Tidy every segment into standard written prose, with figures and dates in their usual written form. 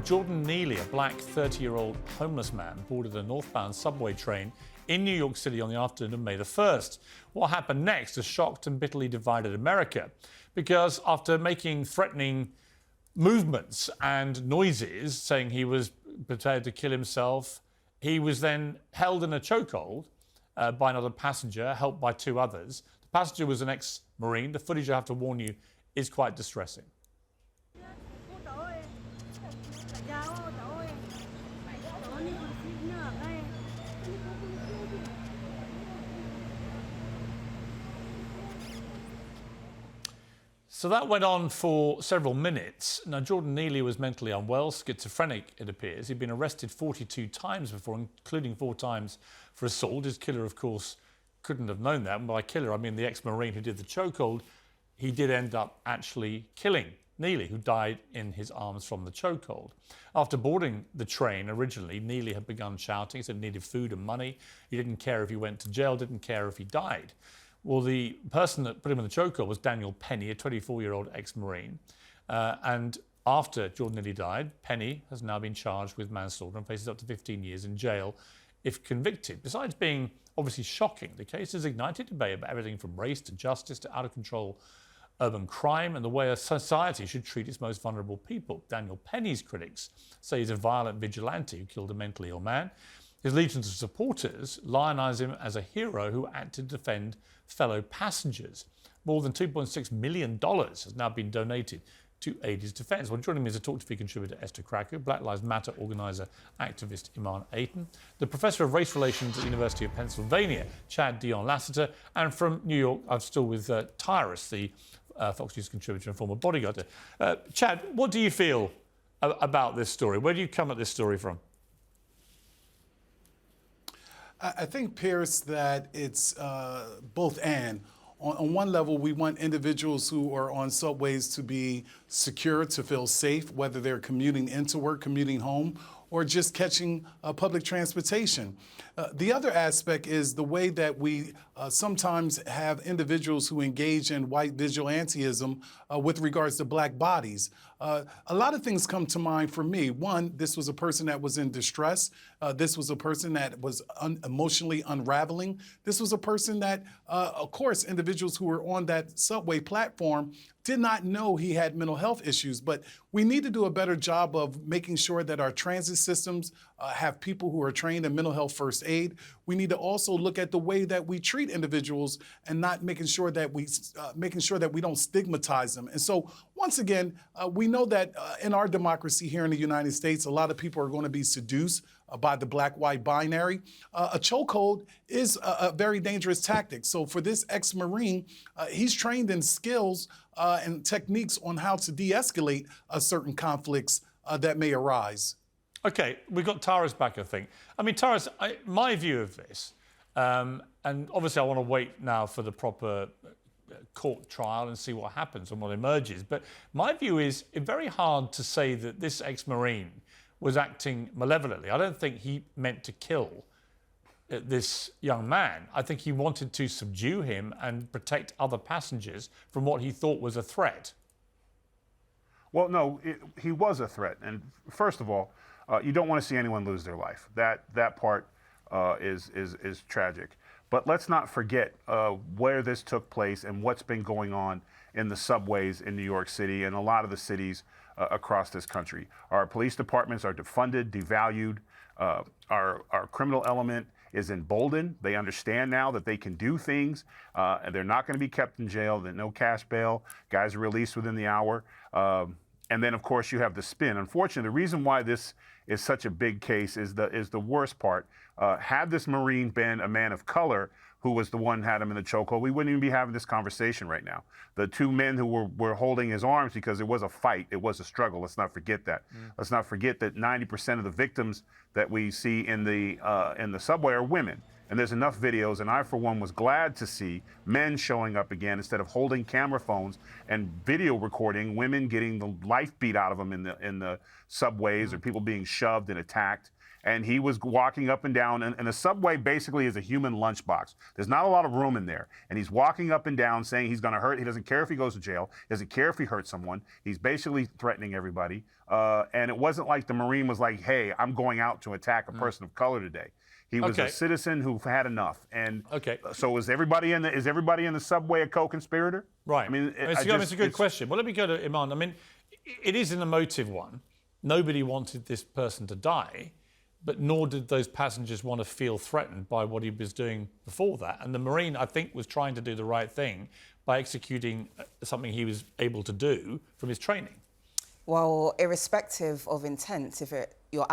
Jordan Neely, a black 30-year-old homeless man, boarded a northbound subway train in New York City on the afternoon of May the 1st. What happened next has shocked and bitterly divided America, because after making threatening movements and noises, saying he was prepared to kill himself, he was then held in a chokehold by another passenger, helped by two others. The passenger was an ex-Marine. The footage, I have to warn you, is quite distressing. So that went on for several minutes. Now, Jordan Neely was mentally unwell, schizophrenic, it appears. He'd been arrested 42 times before, including 4 times for assault. His killer, of course, couldn't have known that. And by killer, I mean the ex-Marine who did the chokehold. He did end up actually killing Neely, who died in his arms from the chokehold. After boarding the train originally, Neely had begun shouting. He said he needed food and money. He didn't care if he went to jail, didn't care if he died. Well, the person that put him in the chokehold was Daniel Penny, a 24-year-old ex-Marine. And after Jordan Neely died, Penny has now been charged with manslaughter and faces up to 15 years in jail if convicted. Besides being obviously shocking, the case has ignited debate about everything from race to justice to out-of-control urban crime and the way a society should treat its most vulnerable people. Daniel Penny's critics say he's a violent vigilante who killed a mentally ill man. His legions of supporters lionize him as a hero who acted to defend fellow passengers. More than $2.6 million has now been donated to aid his defence. Well, joining me is a Talk TV contributor, Esther Krakow, Black Lives Matter organiser, activist Iman Ayton, the Professor of Race Relations at the University of Pennsylvania, Chad Dion Lasseter, and from New York, I'm still with Tyrus, the Fox News contributor and former bodyguard. Chad, what do you feel about this story? Where do you come at this story from? I think, Piers, that it's both and. On one level, we want individuals who are on subways to be secure, to feel safe, whether they're commuting into work, commuting home, or just catching public transportation. The other aspect is the way that we sometimes have individuals who engage in white vigilantism with regards to black bodies. A lot of things come to mind for me. One, this was a person that was in distress. This was a person that was emotionally unraveling. This was a person that, of course, individuals who were on that subway platform did not know he had mental health issues, but we need to do a better job of making sure that our transit systems have people who are trained in mental health first aid. We need to also look at the way that we treat individuals and not making sure that we don't stigmatize them. And so, once again, we know that in our democracy here in the United States, a lot of people are going to be seduced by the black-white binary. A chokehold is a very dangerous tactic. So for this ex-Marine, he's trained in skills and techniques on how to de-escalate certain conflicts that may arise. OK, we've got Tyrus back, I think. I mean, Tyrus, my view of this, and obviously I want to wait now for the proper court trial and see what happens and what emerges, but my view is it's very hard to say that this ex-Marine was acting malevolently. I don't think he meant to kill this young man. I think he wanted to subdue him and protect other passengers from what he thought was a threat. Well, no, he was a threat. And first of all, you don't want to see anyone lose their life. That part is tragic. But let's not forget where this took place and what's been going on in the subways in New York City and a lot of the cities across this country. Our police departments are defunded, devalued. Our criminal element is emboldened. They understand now that they can do things, and they're not going to be kept in jail. There's no cash bail. Guys are released within the hour. And then, of course, you have the spin. Unfortunately, the reason why this is such a big case is the worst part. Had this Marine been a man of color who was the one who had him in the chokehold, we wouldn't even be having this conversation right now. The two men who were holding his arms, because it was a fight, it was a struggle. Let's not forget that. Let's not forget that 90% of the victims that we see in the subway are women. And there's enough videos, and I, for one, was glad to see men showing up again instead of holding camera phones and video recording women getting the life beat out of them in the subways or people being shoved and attacked. And he was walking up and down, and a subway basically is a human lunchbox. There's not a lot of room in there. And he's walking up and down saying he's going to hurt. He doesn't care if he goes to jail. He doesn't care if he hurts someone. He's basically threatening everybody. And it wasn't like the Marine was like, hey, I'm going out to attack a person of color today. He was a citizen who had enough. And so is everybody in the subway a co-conspirator? Right. I mean, it's a good question. Well, let me go to Iman. I mean, it is an emotive one. Nobody wanted this person to die, but nor did those passengers want to feel threatened by what he was doing before that. And the Marine, I think, was trying to do the right thing by executing something he was able to do from his training. Well, irrespective of intent, if your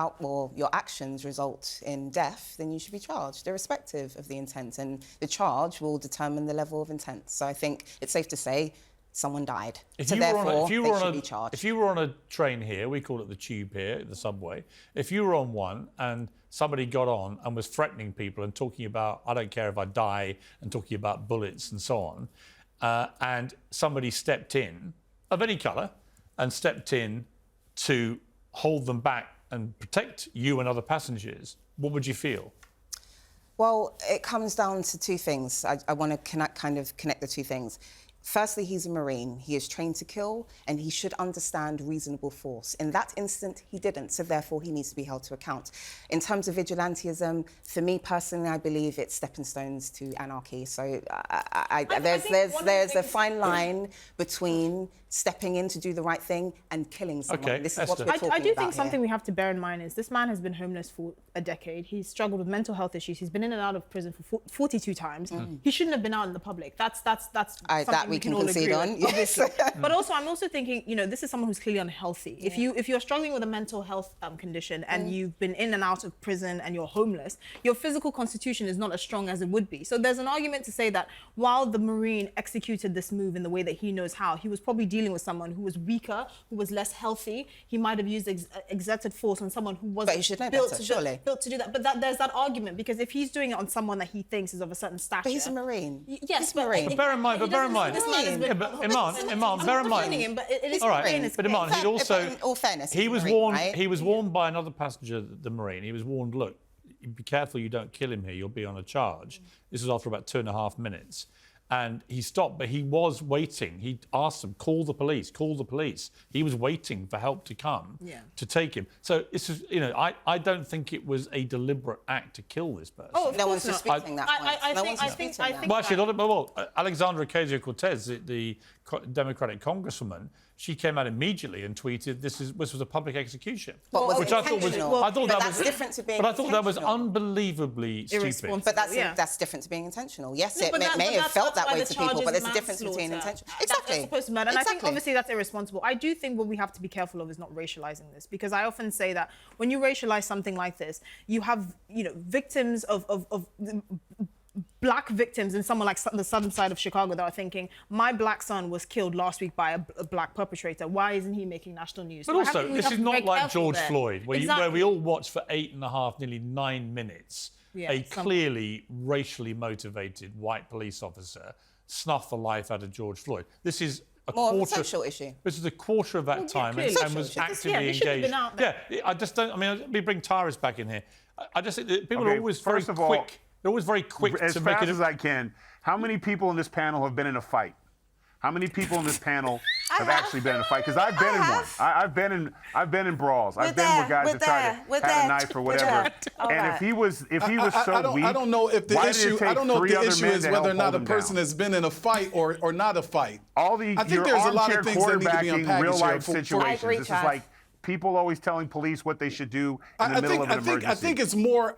actions result in death, then you should be charged, irrespective of the intent. And the charge will determine the level of intent. So I think it's safe to say someone died. So therefore, they should be charged. If you were on a train here, we call it the tube here, the subway. If you were on one and somebody got on and was threatening people and talking about, I don't care if I die, and talking about bullets and so on, and somebody stepped in, of any colour, and stepped in to hold them back and protect you and other passengers, what would you feel? Well, it comes down to two things. I want to connect the two things. Firstly, he's a Marine. He is trained to kill, and he should understand reasonable force. In that instant, he didn't, so therefore he needs to be held to account. In terms of vigilantism, for me personally, I believe it's stepping stones to anarchy. So there's a fine line between stepping in to do the right thing and killing someone. Okay, this is what we're talking about. I do think here. something we have to bear in mind is this man has been homeless for a decade. He's struggled with mental health issues. He's been in and out of prison for 42 times. He shouldn't have been out in the public. That's something we can all concede agree on, with, yes. obviously. But also, I'm also thinking, this is someone who's clearly unhealthy. If you're struggling with a mental health condition and you've been in and out of prison and you're homeless, your physical constitution is not as strong as it would be. So there's an argument to say that while the Marine executed this move in the way that he knows how, he was probably dealing with someone who was weaker, who was less healthy. He might have used exerted force on someone who wasn't built to do that. But there's that argument, because if he's doing it on someone that he thinks is of a certain stature. But he's a Marine. Yes, he's a Marine. But bear in mind, Iman, bear in mind. But Iman, he'd also, in all fairness, he was Marine, warned. right? He was warned by another passenger, the Marine. He was warned, look, be careful you don't kill him here. You'll be on a charge. This was after about 2.5 minutes. And he stopped, but he was waiting. He asked them, call the police, call the police. He was waiting for help to come to take him. So this is, I don't think it was a deliberate act to kill this person. Oh, no one's disputing that point. I think Well, actually, Alexandra Ocasio-Cortez, the Democratic congresswoman, she came out immediately and tweeted, "This was a public execution," which I thought was. that's different to being. But I thought that was unbelievably stupid. But that's different to being intentional. Yes, it may have felt that way to people, but there's a difference between intentional. Exactly. That's supposed to matter, and I think obviously that's irresponsible. I do think what we have to be careful of is not racializing this, because I often say that when you racialize something like this, you have victims of black victims in someone like the southern side of Chicago that are thinking, my black son was killed last week by a black perpetrator. Why isn't he making national news? But also, this is not like George Floyd, where we all watched for 8.5, nearly 9 minutes, a clearly racially motivated white police officer snuff the life out of George Floyd. This is more of a social issue. This is a quarter of that time and was actively engaged. I just don't. I mean, let me bring Tyrus back in here. I just think that people are always very quick. They're always very quick as to make it. As fast as I can. How many people in this panel have been in a fight? How many people in this panel have actually been in a fight? Because I've been in one. I've been in brawls. I've been where guys have tried to have a knife or whatever. And if he was so weak, I don't know if the issue. I don't know if the issue is whether or not a person down? has been in a fight or not a fight. I think there's a lot of things that need to be unpackaged real life here. situations. This is like people always telling police what they should do in the middle of an emergency. I think it's more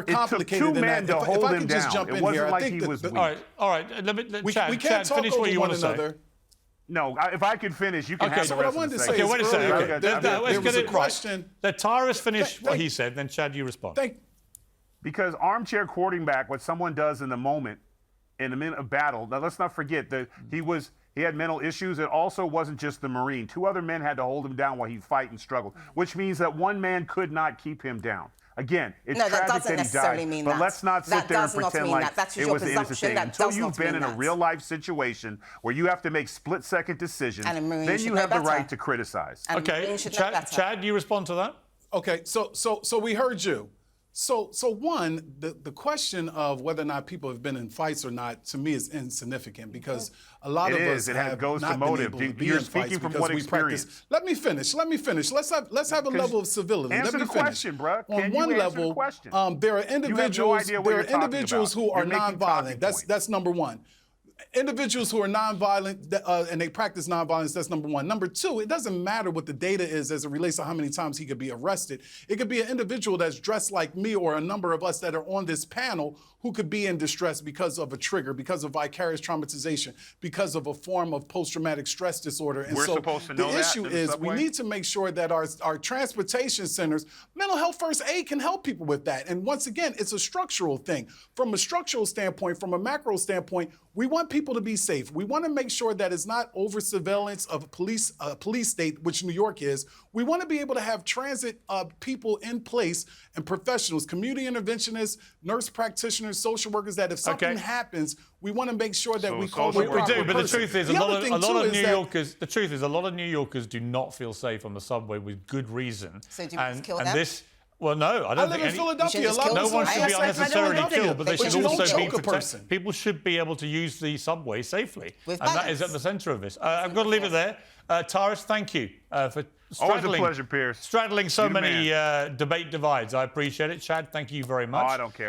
complicated than that. It took 2 men to hold him down. Jump in it wasn't here, like he was weak. All right. Chad, talk finish over what you one want to another. say. No, if I could finish, you can have the what I rest wanted of to the say Okay, wait a second. earlier, Let's get it question. right. Let Tyrus finish what he said, then Chad, you respond. Because armchair quarterback, what someone does in the moment, in a minute of battle. Now let's not forget that he had mental issues. It also wasn't just the Marine. 2 other men had to hold him down while he fight and struggled, which means that one man could not keep him down. Again, it's tragic that he died, but let's not sit there and pretend like it was the innocent thing. Until you've been in a real-life situation where you have to make split-second decisions, then you have the right to criticize. Okay, Chad, you respond to that? Okay, so we heard you. So one, the question of whether or not people have been in fights or not, to me, is insignificant because a lot of us have goes to not been motive. able to be You're in fights speaking from because what we experience? practice. Let me finish. Let's have a level of civility. Answer Let me the finish. question, bro. On Can you one answer level, the question? there are You have no individuals. idea what There you're are talking individuals about. who are You're making talking nonviolent. points. That's number one. Individuals who are nonviolent and they practice nonviolence, that's number one. Number two, it doesn't matter what the data is as it relates to how many times he could be arrested. It could be an individual that's dressed like me or a number of us that are on this panel who could be in distress because of a trigger, because of vicarious traumatization, because of a form of post-traumatic stress disorder. And We're so supposed to know the that issue in the is we subway? need to make sure that our transportation centers, mental health first aid can help people with that. And once again, it's a structural thing. From a structural standpoint, from a macro standpoint, we want people to be safe. We want to make sure that it's not over surveillance of a police state, which New York is. We want to be able to have transit people in place and professionals, community interventionists, nurse practitioners, social workers, that if something happens, we want to make sure that we call the We proper do, but the person. truth is, The a lot other of thing, too, is New that- Yorkers. The truth is, a lot of New Yorkers do not feel safe on the subway with good reason. So do you want to kill them? this, well, no, I I don't live think in any. Philadelphia. just A lot kill of No us one don't should feel be safe in unnecessarily Philadelphia. killed, but they But should you don't also be choke a protected. person. People should be able to use the subway safely, With and that is at balance. the centre of this. I've got to leave it there. Taris, thank you for Always a straddling, pleasure, Piers. straddling so You're the many debate divides. I appreciate it. Chad, thank you very much. Oh, I don't care.